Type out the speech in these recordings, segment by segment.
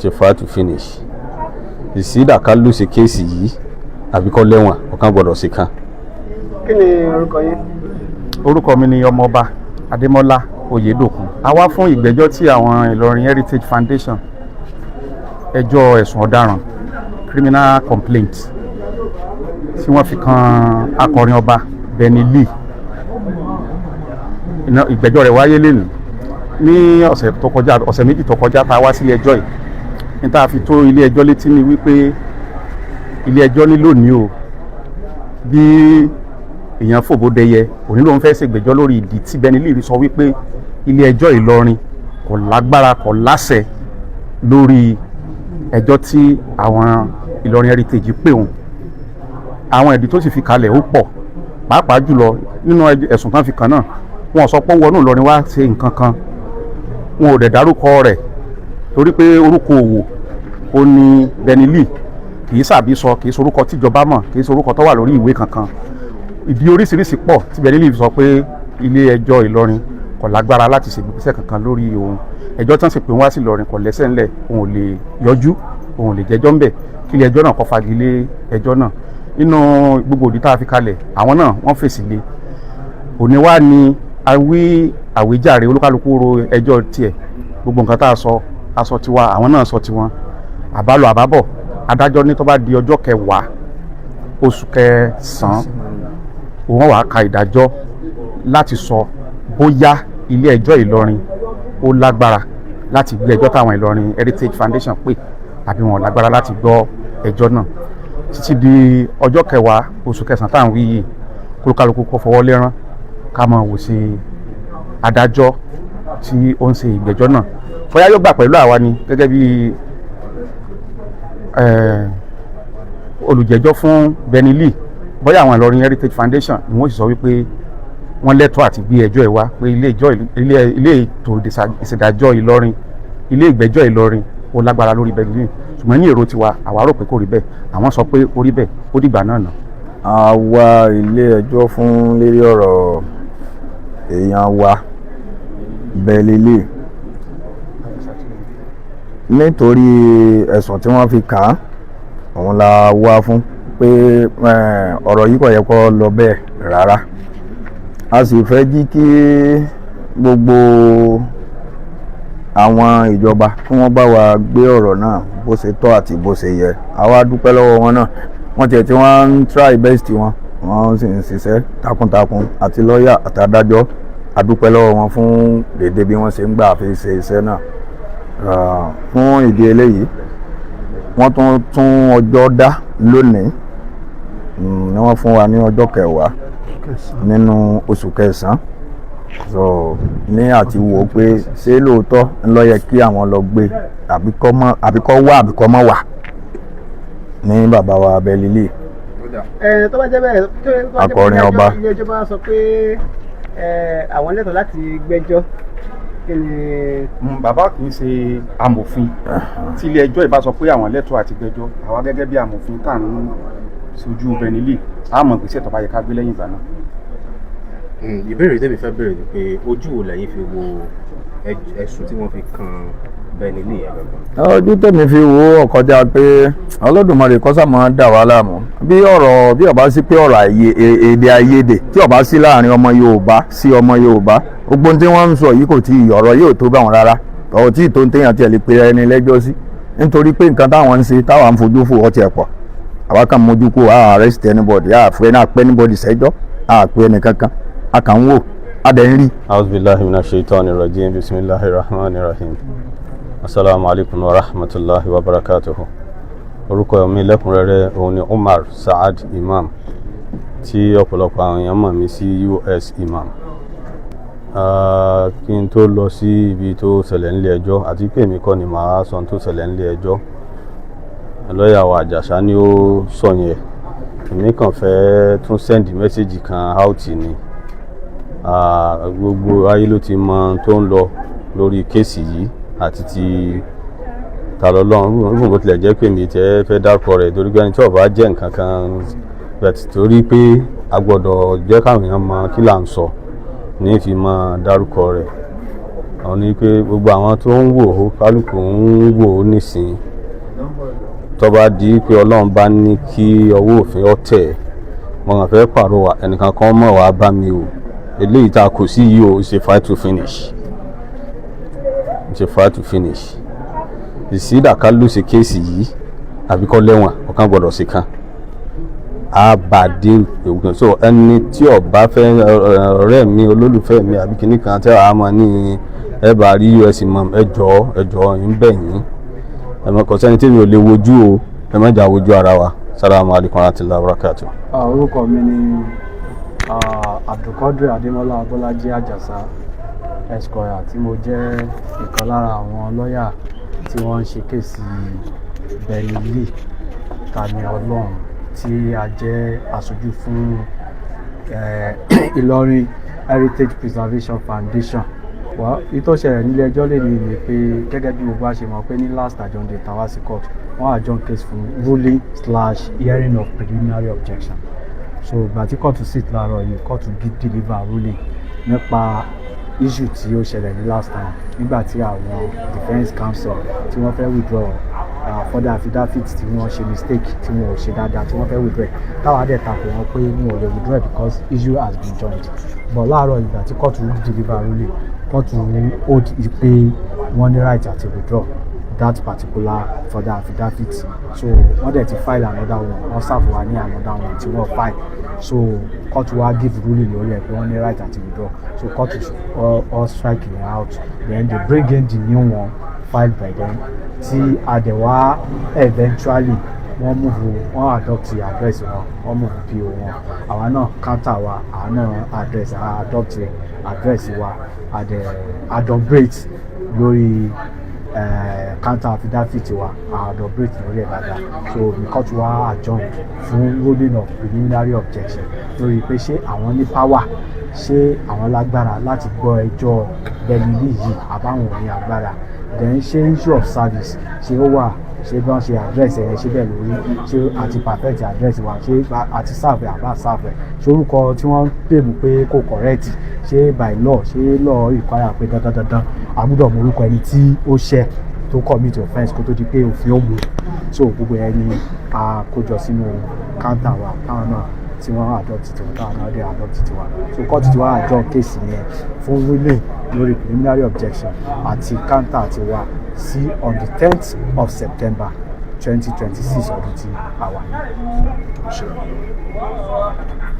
ṣe far to finish. Ìsídàká ló ṣe kéèsì yìí àbíkọ́ lẹ́wọ̀n ọ̀kan gbọ́dọ̀ sí kan. Kí ni orúkọ yín? Orúkọ mi ni Ọmọọba Adémọ́lá Oyèdòkun. A wá fún ìgbẹ́jọ́ tí àwọn Ìlọrin Heritage Foundation ẹjọ́ ẹ̀sùn ọ̀daràn criminal complaint tí wọ́n fi kan akọrin ọba Benny Lee. Ìgbẹ́jọ́ rẹ̀ wáyé lẹ́nu ní ọ̀sẹ̀ méjì tó kọjá tá a wá sílé ẹjọ́ yìí. Ní tá a fi tó ilé ẹjọ́ létí ni wípé ilé ẹjọ́ ní lónìí o bí èèyàn fòbódẹyẹ òní ló ń fẹ́ ṣègbẹ́jọ́ lórí ìdí tí Benny Lee sọ wípé ilé ẹjọ́ Ìlọrin kò lágbára kò láṣẹ lórí ẹjọ́ tí àwọn Ìlọrin Heritage pè òun. Àwọn ìdí tó sì fi kalẹ̀ ó pọ̀ pàápàá jùlọ nínú ẹ̀sùn kan fi kàn náà wọn sọ pé wọnú Ìlọrin wá ṣe nǹkan kan, wọn ò dẹ̀ dárúkọ rẹ̀ torí pé orúkọ òwò ó ní Benny Lee kìí sàbí sọ kìí sorúkọ tíjọba mọ̀ kìí sorúkọ tó wà lórí ìwé kankan. Ìdí oríṣiríṣi pọ̀ tí Benny Lee sọ pé ilé ẹjọ́ Ìlọrin kò lágbára láti ṣègbésẹ̀ kankan lórí òun. Ẹjọ́ tán sì pé wá sí Ìlọrin kò lẹ́sẹ̀ ńlẹ̀, òun ò lè yọjú, òun ò lè jẹ́jọ́ ńbẹ̀ kí ilé ẹjọ́ náà kó fagilé ẹjọ́ náà. Nínú gbogbo òdì tá a fi kalẹ̀ àwọn náà wọ́n fèsì lé. Òní wá ní àwíjàre olúkálukú ro ẹjọ́ tiẹ̀, gbogbo nǹkan tá a sọ tiwa àwọn náà sọ tiwọn. Àbálọ àbábọ̀ adájọ́ ní tó bá di ọjọ́ 10 oṣù kẹsàn-án òun wàá ka ìdájọ́ láti sọ bóyá ilé ẹjọ́ Ìlọrin ó lágbára láti gbé ẹjọ́ táwọn Ìlọrin Heritage Foundation pè àbí wọn lágbára láti gbọ́ ẹjọ́ náà. Títí di ọjọ́ 10 oṣù kẹsàn-án táwọn wí yìí kólúkálukú kó fọwọ́ lẹ́rán ká máa wò sí adájọ́ tí ó ń ṣe ìgbẹ́jọ́ náà. Bóyá yóò gbà pẹ̀lú àwa ni gẹ́gẹ́ bí olùjẹ́jọ́ fún Benny Lee, bóyá àwọn Ìlọrin Heritage Foundation ni wọ́n sì sọ wípé wọ́n lẹ́tọ̀ọ́ àti gbé ẹjọ́ ẹ̀ wá pé ilé ètò ìṣèdájọ́ Ìlọrin, ilé ìgbẹ́jọ́ Ìlọrin ó lágbára lórí Benny Lee. Ṣùgbọ́n ní èrò tiwa àwa rò pé kò rí bẹ́ẹ̀, àwọn sọ pé ó rí bẹ́ẹ̀, ó dìgbà náà nà. A wá ilé ẹjọ́ fún lérí ọ̀rọ̀ èèyàn wa Benny Lee nítorí ẹ̀sùn tí wọ́n fi kàn án òun la wá fún pé ọ̀rọ̀ yìí kò yẹ kó lọ bẹ́ẹ̀ rárá. A sì fẹ́ jí kí gbogbo àwọn ìjọba kí wọ́n bá wa gbé ọ̀rọ̀ náà bó ṣe tọ́ àti bó ṣe yẹ. Àwa dúpẹ́ lọ́wọ́ wọn náà, wọ́n tiẹ̀ tí wọ́n ń try best wọn, wọ́n sì ń ṣiṣẹ́ takuntakun àti lọ́ọ̀yà àti adájọ́. A dúpẹ́ lọ́wọ́ wọn fún dédé bí wọ́n ṣe ń gbà fi ṣe iṣẹ́ náà. Fún ìdí eléyìí wọ́n tún ọjọ́ dá lónìí ni wọ́n fún wa ní ọjọ́ 10 nínú oṣù kẹsàn-án. So ní àti wò ó pé ṣé lóòótọ́ ńlọ yẹ kí àwọn lọ gbé àbíkọ́ wà àbíkọ́ mọ́ wà ní bàbá wa Benny Lee. Tó bá jẹ́ bẹ́ẹ̀ akọrin ọba ilé ẹjọ́ bá sọ pé àwọn lẹ́tọ̀ọ́ láti gbẹ́jọ́ kí ni. Bàbá kì í ṣe amòfin tí ilé ẹjọ́ ìbá sọ pé àwọn lẹ́tọ̀ọ́ àti gbẹ́jọ́, àwa gẹ́gẹ́ bí amòfin tá à ń sojú Benny Lee á mọ̀ gbèsè tó bá yẹ ká gbé lẹ́yìn ìgbà náà. Ìbéèrè tẹ́mi fẹ́ bẹ̀rẹ̀ ni pé ojú wo lẹ́yìn fi wo ẹ̀sùn tí wọ́n fi kan Benny Lee yẹn gangan? Ojú tèmi fi wo ọkọjá pé Olódùmarè kọ́sà máa ń dà wá láàmú bí ọba sí pé ọ̀rọ̀ èdè àìyedè tí ọba sí láàrin ọmọ Yorùbá sí ọmọ Yorùbá, gbogbo tí wọ́n ń sọ yìí kò tí ọ̀rọ̀ yóò tó bá wọn rárá, ọ̀rọ̀ tí ìtò ń téèyàn tiẹ̀ lè pe ẹni lẹ́jọ́ sí nítorí pé nǹkan táwọn ń ṣe táwọn ń fojú fò ọtí ẹ̀pọ̀. Àwa kan mójú kó arrest anybody, àfẹ́ náà pẹ́ anybody sẹ́jọ́, àpẹ́ ẹnìkankan, a kàn ń wò a dẹ̀ ń rí. Auzubillahi minash shaitani rajim, bismillahir rahmanir rahim. Assalamu alaikum wa rahmatullahi wa barakatuhu. Orúkọ mi lẹ́kùnrẹ́rẹ́ òun ni Umar Saad Imam tí ọ̀pọ̀lọpọ̀ àwọn èèyàn mọ̀ mí sí US Imam. Kí n tó lọ sí ibi tó ṣẹlẹ̀ nílé ẹjọ́ àti pé èmi kọ́ ni màá sọ tó ṣẹlẹ̀ nílé ẹjọ́, lọ́ọ̀yà wa Àjàṣà ni ó sọ yẹn. Èmi kàn fẹ́ tún sẹ́ndì mẹ́sẹ̀jì kan out ni. Gbogbo ayé ló ti mọ tó ń lọ lórí kéèsì yìí àti ti Talọ́lọ́run, rúfún bó tilẹ̀ jẹ́ pé mi tẹ́ fẹ́ dárúkọ rẹ̀ torí pé ẹni tí ó bá jẹ́ nǹkan kan bẹ̀tì torí pé a gbọ́dọ̀ jẹ́ káwọn èèyàn mọ kí là ń sọ ní fi mọ dárúkọ rẹ̀. àwọn ní pé gbogbo àwọn tó ń wò ó kálukú ń wò ó nísìnyí tó bá di pé ọlọ́run bá ní kí ọwọ́ òfin ọ̀tẹ̀ mo kàn fẹ́ pàrọwà ẹnìkan kan mọ̀ wá bá mi o eléyìí tá a kò sí yìí o it's a fight to finish. It's a fight to finish. Ìsídàká ló ṣe kéèsì yìí àbíkọ́ lẹ́wọ̀n ọ̀kan gbọ́dọ̀ sí kan àbàdé ògùn so ẹni tí ọba fẹ́ ọ̀rẹ́ mi olólùfẹ́ mi àbí kìíní kan tẹ́ àá máa ní ẹ bá rí us mọ̀ ẹjọ́ ń bẹ̀ yín ẹ̀mọ́ kò sẹ́ni tí mi ò lè wojú o ẹ má jà wojú ara wa. Salamu alaykum wa rahmatulahi wa barakatuh. Orúkọ mi ni Abdulkadir Adémọ́lá Abọ́lájí Àjàsá Esquire tí mo jẹ́ ìkan lára àwọn lọ́yà tí wọ́n ń ṣe kéèsì Benny Lee Tani Olohun tí a jẹ́ aṣojú fún Ìlọrin Heritage Preservation Foundation. Ìtọ́sẹ̀rẹ̀ nílé ẹjọ́ lè ní pé gẹ́gẹ́ bí gbogbo àṣẹ mọ̀ pé ní last adjourn day tàwa sí court wọ́n adjourn case fún ruling/hearing of preliminary objection. So ìgbà tí kóòtù sit láàárọ̀ yìí kóòtù deliver ruling nípa issue tí ó ṣẹlẹ̀ ní last time nígbà tí àwọn defence counsel tí wọ́n fẹ́ withdraw further affidavit tí wọ́n ṣe mistake tí wọ́n ò ṣe dáadáa tí wọ́n fẹ́ withdraw táwa dẹ̀ takò wọ́n pé wọn ò lè withdraw because issue has been joined. But láàárọ̀ ìgbà tí kóòtù deliver ruling kóòtù hold pé wọ́n ní right àti withdraw that particular further affidavit. So wọ́n dẹ̀ ti file another one wọ́n serve wa ní another one tí wọ́n file. So court wa give ruling lórí ẹ̀ pé wọ́n ní right àti withdraw. So court all strike it out, then they bring in the new one filed by them tí àdẹ̀wá eventually wọ́n adopt address wọn wọ́n move PO wọn àwa náà counter wa àwa náà adopt address wa adobrate lórí counter affidavit wa adobrate lórí ẹ̀ dáadáa. So the court wa adjourn fún ruling of preliminary objection lórí pé ṣé àwọn ní power ṣé àwọn lágbára láti gbọ́ ẹjọ́ Benny Lee yìí àbáwọn ò ní agbára, then ṣé issue of service ṣé ó wà, ṣé bí wọ́n ṣe address ẹ̀ ṣé bẹ́ẹ̀ lórí, ṣé àti perfect address wa, ṣé àti serve àbá serve ṣé orúkọ tí wọ́n pè mú pé kò correct, ṣé by law ṣé law require pé dandan a gbọ́dọ̀ mọ orúkọ ẹni tí ó ṣẹ̀ tó commit offence kó tó di pé òfin ó mú. So gbogbo ẹ ni a kójọ sínú counter wa táwọn náà tí wọ́n adopt tiwọn táwọn náà dé adopt tiwa. So court ti wá adjourn case yẹn fún ruling lórí preliminary objection àti counter tiwa sí on the 10th of September 2026 ọdún tí a wà ní.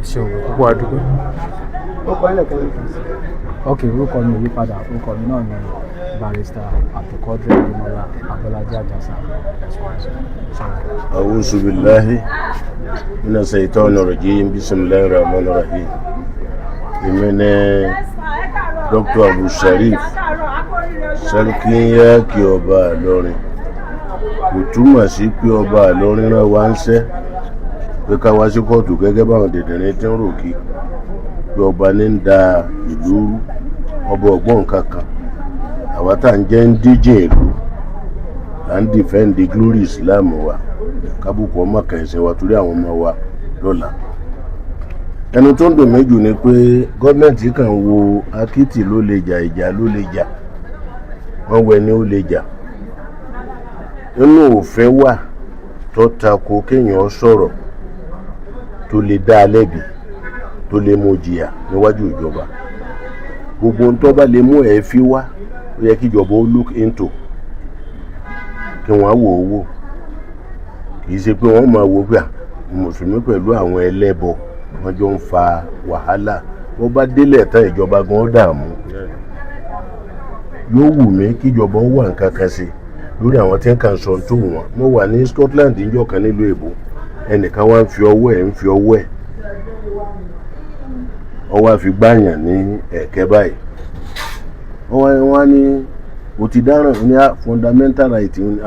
Ṣé o gbogbo àdúgbò? ó kọ́ ilẹ̀ kan. Ok, orúkọ mi ò yí padà, orúkọ mi náà ni Barrister Abdulkadir Adémọ́lá Abọ́lájí Àjàsá. A'udhu billahi minash shaitanir rajim, bismillahir rahmanir rahim. Èmi ni Dr. Abu Sharif Sẹ́ríkí kí ọba Ìlọrin. Kò túmọ̀ sí pé ọba Ìlọrin rán wa ń ṣẹ́ pé ká wá sí kóòtù gẹ́gẹ́ báwọn dèdèrè tí ń rò kí pé ọba ní ń da ìlú rú, ọba ọgbọ́n kankan. Àwa tá ń jẹ́ ń díje ìlú là ń dìfẹ́ǹdì glory Islam wa, kábùkù ọmọ kẹsẹ̀ wa torí àwọn ọmọ wa lọ́la. Ẹnu tó ń dùn mí jù ni pé gọ́ọ̀mẹ̀ntì kan wo akítì ló lè jà, ìjà ló lè jà, wọ́n wẹ ni ó lè jà. Nínú òfin wà tó tako kéèyàn sọ̀rọ̀ tó lè dá lẹ́bi tó lè mú jìyà níwájú ìjọba. Gbogbo ohun tó bá lè mú ẹ̀ fi wá ó yẹ kí ìjọba ó look into, kí wọ́n á wò ó wò. Kì í ṣe pé wọ́n máa wo gbà mùsùlùmí pẹ̀lú àwọn ẹlẹ́bọ wọ́n jọ ń fa wàhálà. Wọ́n bá délẹ̀ tán ìjọba gan dààmú. Yóò wù mí kí ìjọba ó wà nǹkan kan sí lórí àwọn tí ń kàn sọ tó wọn. Mo wà ní Scotland níjọ́ kan nílùú èbó, ẹnìkan wá ń fi ọwọ́ ẹ̀ wọ́n wá fi gbáyàn ní ẹ̀kẹ́ báyìí. Wọ́n ní o ti dáràn ní fundamental right ní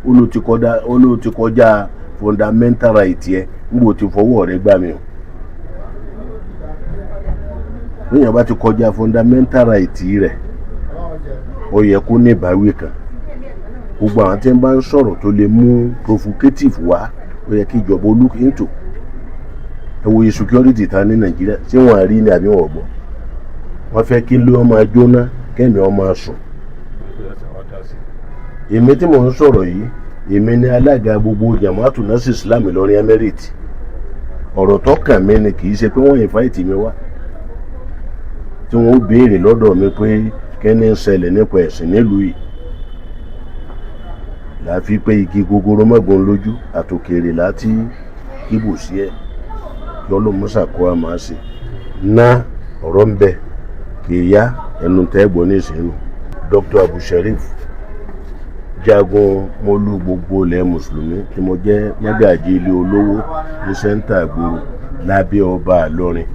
olú ti kọjá fundamental right yẹ níbo ti fọwọ́ rẹ̀ gbá mi o. Lóyìn bá ti kọjá fundamental right rẹ̀ ó yẹ kó ní ìbáwí kan. Gbogbo àwọn tí ń bá ń sọ̀rọ̀ tó lè mú provocative wá ó yẹ kí ìjọba ó look into. Ẹ wo security ta ní Nàìjíríà tí wọ́n rí ní àbí wọ́n gbọ́. Wọ́n fẹ́ kí ló máa jóná kẹ́mi ọmọ sùn. Èmi tí mò ń sọ̀rọ̀ yìí, èmi ni alága gbogbo Jamaatu Nasir Islam Ìlọrin Emirate. Ọ̀rọ̀ tó kàn mí ni kì í ṣe pé wọ́n invite mi wá tí wọ́n béèrè lọ́dọ̀ mi pé kẹ́ni ń ṣẹlẹ̀ nípa ẹ̀sìn nílùú yìí. Láfi pé igi gogoro mọ́gbọ́n lójú àtòkèrè láti kíbò sí ẹ̀ lọ́lọ́mọ́sà kó a máa ṣe. Ná ọ̀rọ̀ ń bẹ kì í yá ẹnu tẹ́gbọ́n ní ìsìnú. Dr. Abu Sharif jagun mọ́lú gbogbo ilẹ̀ mùsùlùmí tí mo jẹ́ mọ́gàjí ilé olówó ní sẹ́ńtà gbòòrò lábẹ́ ọba Ìlọrin.